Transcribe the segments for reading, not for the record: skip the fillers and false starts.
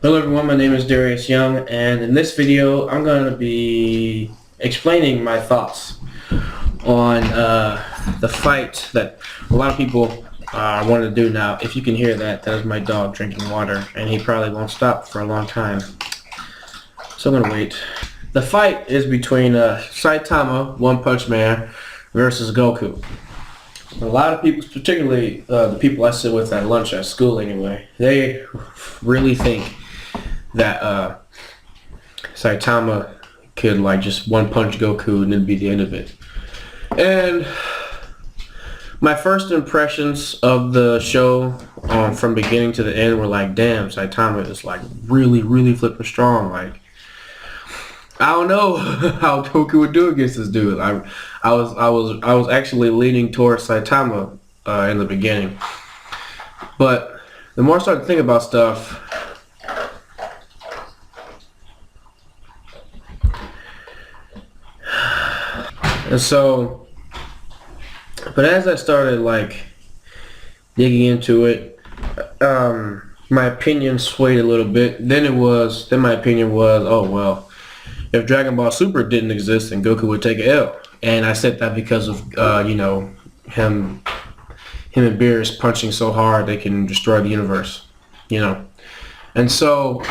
Hello everyone, my name is Darius Young, and in this video I'm going to be explaining my thoughts on the fight that a lot of people want to do now. If you can hear that, that is my dog drinking water, and he probably won't stop for a long time. So I'm going to wait. The fight is between Saitama, One Punch Man, versus Goku. A lot of people, particularly the people I sit with at lunch at school anyway, they really think that Saitama could like just one punch Goku and it'd be the end of it. And my first impressions of the show from beginning to the end were like, damn, Saitama is like really flipping strong. Like, I don't know how Goku would do against this dude. I was actually leaning towards Saitama in the beginning, but the more I started to think about stuff, and so, but as I started like digging into it, my opinion swayed a little bit. Then my opinion was, oh well, if Dragon Ball Super didn't exist, then Goku would take an L. And I said that because of him and Beerus punching so hard they can destroy the universe, And so,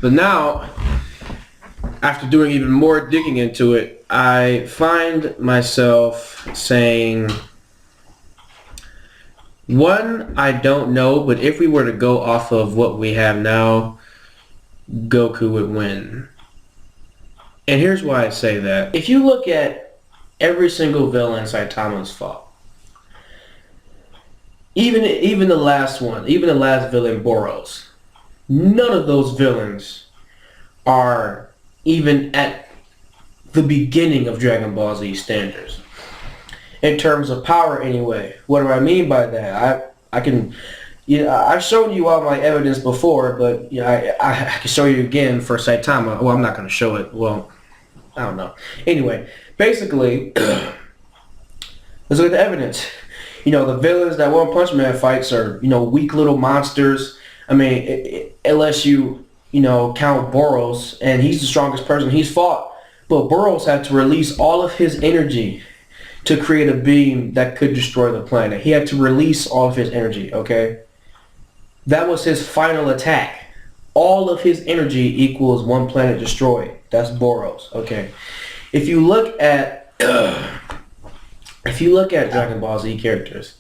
but now, after doing even more digging into it, I find myself saying, one, I don't know, but if we were to go off of what we have now, Goku would win. And here's why I say that. If you look at every single villain Saitama's fought, even the last one, even the last villain, Boros, none of those villains are even at the beginning of Dragon Ball Z standards. In terms of power anyway. What do I mean by that? I can, I've shown you all my evidence before, but I can show you again for Saitama. Well, I'm not going to show it. Well, I don't know. Anyway, basically, let's look at the evidence. The villains that One Punch Man fights are, weak little monsters. I mean, unless you count Boros, and he's the strongest person he's fought. But Boros had to release all of his energy to create a beam that could destroy the planet. He had to release all of his energy, okay? That was his final attack. All of his energy equals one planet destroyed. That's Boros, okay? If you look at Dragon Ball Z characters,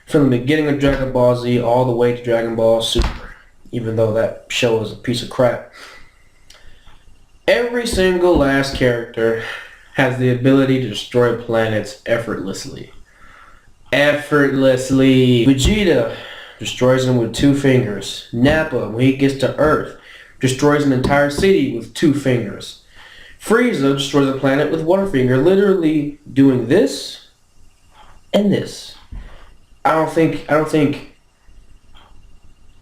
from the beginning of Dragon Ball Z all the way to Dragon Ball Super, even though that show is a piece of crap, every single last character has the ability to destroy planets effortlessly. Effortlessly. Vegeta destroys them with 2 fingers. Nappa, when he gets to Earth, destroys an entire city with 2 fingers. Frieza destroys a planet with 1 finger, literally doing this and this. I don't think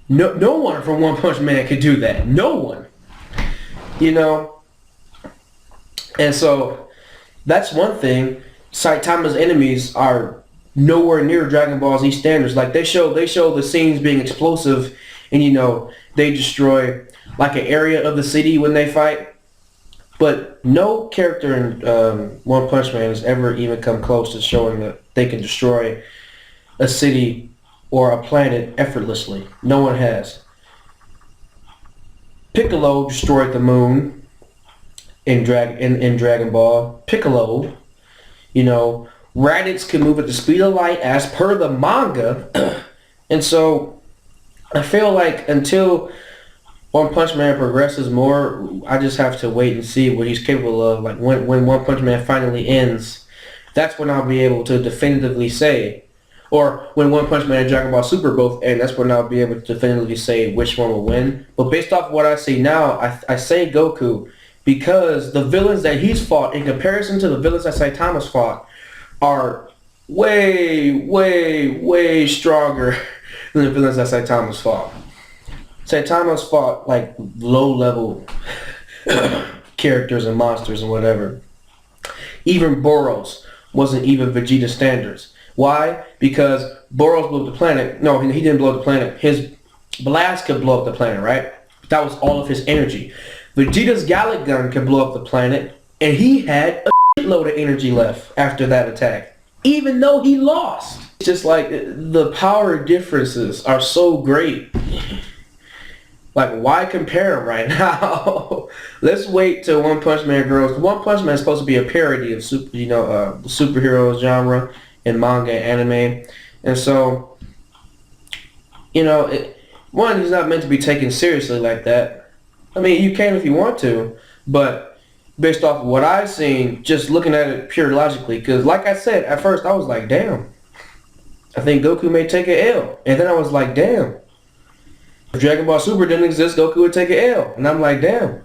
no one from One Punch Man could do that. No one. And so that's one thing. Saitama's enemies are nowhere near Dragon Ball Z standards. Like they show the scenes being explosive, and they destroy like an area of the city when they fight. But no character in One Punch Man has ever even come close to showing that they can destroy a city or a planet effortlessly. No one has. Piccolo destroyed the moon in Dragon Ball. Piccolo, Raditz can move at the speed of light as per the manga. And so I feel like until One Punch Man progresses more, I just have to wait and see what he's capable of. Like when One Punch Man finally ends, that's when I'll be able to definitively say, or when One Punch Man and Dragon Ball Super both end, that's when I'll be able to definitively say which one will win. But based off what I see now, I say Goku, because the villains that he's fought in comparison to the villains that Saitama's fought are way stronger than the villains that Saitama's fought. Saitama's fought like low-level characters and monsters and whatever. Even Boros wasn't even Vegeta standards. Why? Because Boros blew up the planet. No, he didn't blow up the planet. His blast could blow up the planet, right? That was all of his energy. Vegeta's Gallic Gun can blow up the planet, and he had a shitload of energy left after that attack, even though he lost. It's just like the power differences are so great. Like, why compare them right now? Let's wait till One Punch Man grows. One Punch Man is supposed to be a parody of superhero genre in manga and anime, and so one, he's not meant to be taken seriously like that. I mean, you can if you want to, but based off of what I've seen, just looking at it pure logically, because like I said, at first I was like, damn, I think Goku may take an L. And then I was like, damn, if Dragon Ball Super didn't exist, Goku would take an L. And I'm like, damn,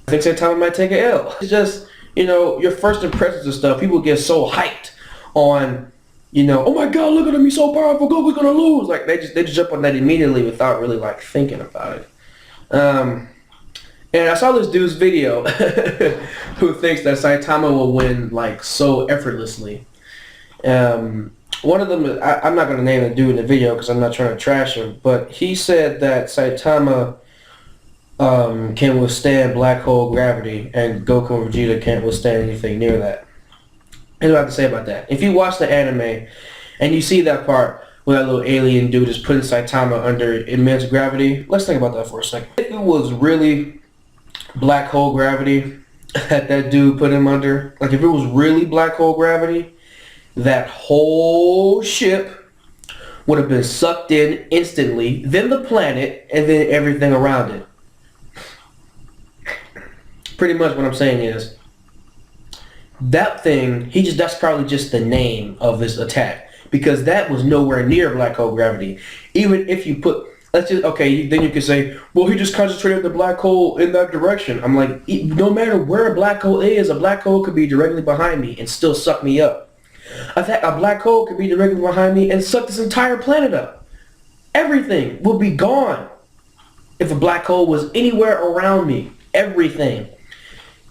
I think Saitama might take an L. It's just, your first impressions of stuff, people get so hyped on, oh my God, look at him, he's so powerful, Goku's gonna lose. Like, they just jump on that immediately without really like thinking about it. And I saw this dude's video who thinks that Saitama will win like so effortlessly. One of them, I'm not going to name the dude in the video because I'm not trying to trash him, but he said that Saitama can withstand black hole gravity and Goku and Vegeta can't withstand anything near that. Here's what I have to say about that. If you watch the anime and you see that part where that little alien dude is putting Saitama under immense gravity, let's think about that for a second. If it was really black hole gravity that dude put him under, like if it was really black hole gravity, that whole ship would have been sucked in instantly, then the planet, and then everything around it. Pretty much what I'm saying is, that thing, that's probably just the name of this attack, because that was nowhere near black hole gravity. Even if you put, then you could say, well, he just concentrated the black hole in that direction. I'm like, no matter where a black hole is, a black hole could be directly behind me and still suck me up. A black hole could be directly behind me and suck this entire planet up. Everything would be gone if a black hole was anywhere around me. Everything.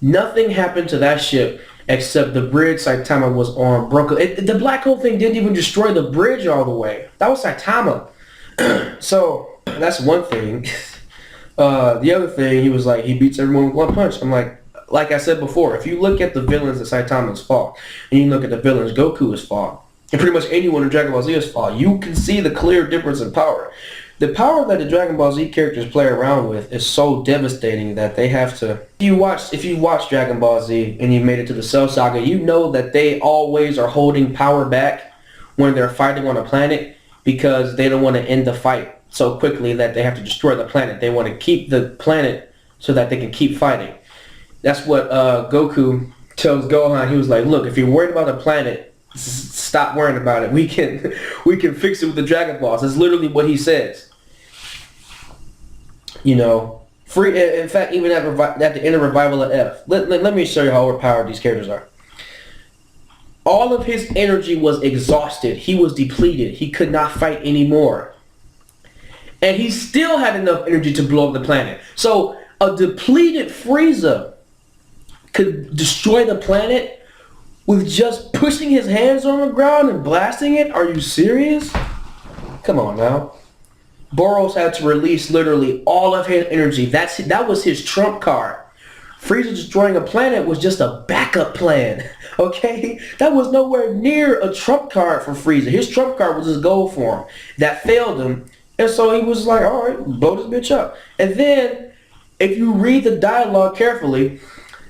Nothing happened to that ship except the bridge Saitama was on broke. The black hole thing didn't even destroy the bridge all the way. That was Saitama. So that's one thing. The other thing, he was like, he beats everyone with one punch. I'm like I said before, if you look at the villains that Saitama's fought, and you look at the villains Goku has fought, and pretty much anyone in Dragon Ball Z has fought, you can see the clear difference in power. The power that the Dragon Ball Z characters play around with is so devastating that they have to... If you watch Dragon Ball Z and you made it to the Cell Saga, you know that they always are holding power back when they're fighting on a planet because they don't want to end the fight so quickly that they have to destroy the planet. They want to keep the planet so that they can keep fighting. That's what Goku tells Gohan. He was like, look, if you're worried about the planet, stop worrying about it. We can fix it with the Dragon Balls. That's literally what he says. In fact, even at the end of Revival of F, let me show you how overpowered these characters are. All of his energy was exhausted. He was depleted. He could not fight anymore. And he still had enough energy to blow up the planet. So a depleted Frieza could destroy the planet with just pushing his hands on the ground and blasting it? Are you serious? Come on now. Boros had to release literally all of his energy. That was his trump card. Frieza destroying a planet was just a backup plan. Okay? That was nowhere near a trump card for Frieza. His trump card was his goal form. That failed him. And so he was like, alright, blow this bitch up. And then, if you read the dialogue carefully,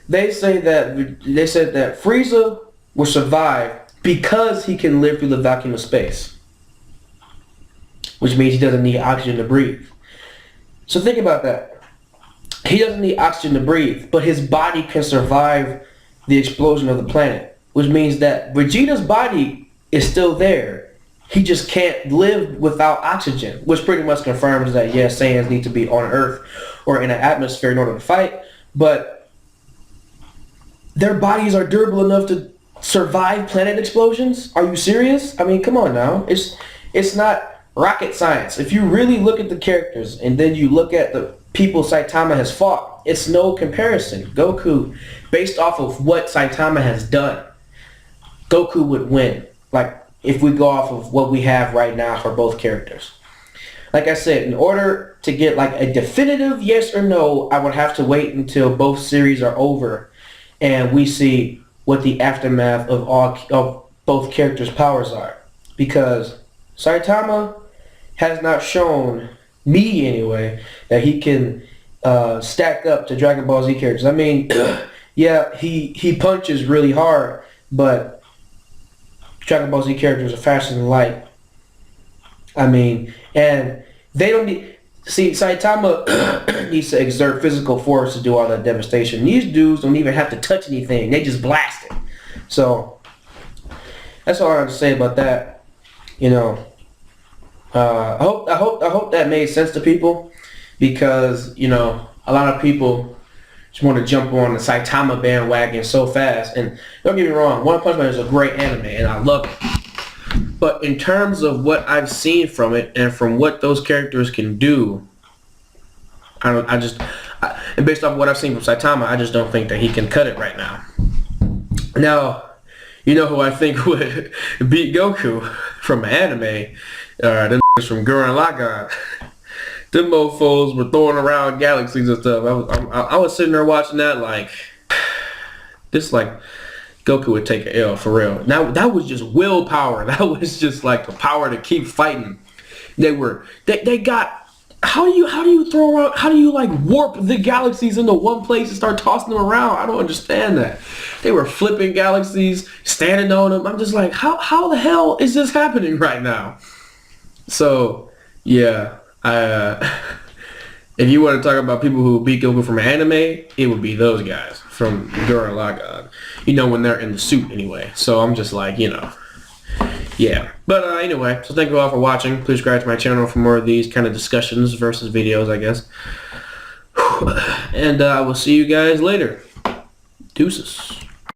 they said that Frieza will survive because he can live through the vacuum of space. Which means he doesn't need oxygen to breathe. So think about that. He doesn't need oxygen to breathe, but his body can survive the explosion of the planet. Which means that Vegeta's body is still there. He just can't live without oxygen. Which pretty much confirms that, yes, Saiyans need to be on Earth or in an atmosphere in order to fight. But their bodies are durable enough to survive planet explosions? Are you serious? I mean, come on now. It's not rocket science. If you really look at the characters and then you look at the people Saitama has fought, it's no comparison. Goku, based off of what Saitama has done, Goku would win. Like, if we go off of what we have right now for both characters. like I said, in order to get like a definitive yes or no, I would have to wait until both series are over and we see what the aftermath of both characters' powers are. Because Saitama has not shown me anyway that he can stack up to Dragon Ball Z characters. I mean, yeah, he punches really hard, but Dragon Ball Z characters are faster than light. I mean, and they don't need... See, Saitama needs to exert physical force to do all that devastation. These dudes don't even have to touch anything. They just blast it. So, that's all I have to say about that. You know, I hope that made sense to people, because, you know, a lot of people just want to jump on the Saitama bandwagon so fast. And don't get me wrong, One Punch Man is a great anime, and I love it. But in terms of what I've seen from it and from what those characters can do, and based off what I've seen from Saitama, I just don't think that he can cut it right now. Now, you know who I think would beat Goku from anime? Them from Gurren Lagann. Them mofos were throwing around galaxies and stuff. I was sitting there watching that like, this like, Goku would take an L for real. Now that was just willpower. That was just like the power to keep fighting. They got, how do you throw around, how do you like warp the galaxies into one place and start tossing them around? I don't understand that. They were flipping galaxies, standing on them. I'm just like, how the hell is this happening right now? So yeah, if you want to talk about people who beat Goku from anime, it would be those guys from Gurren Lagann. You know, when they're in the suit anyway. So I'm just like, you know, yeah. But anyway, so thank you all for watching. Please subscribe to my channel for more of these kind of discussions versus videos, I guess. And I will see you guys later. Deuces.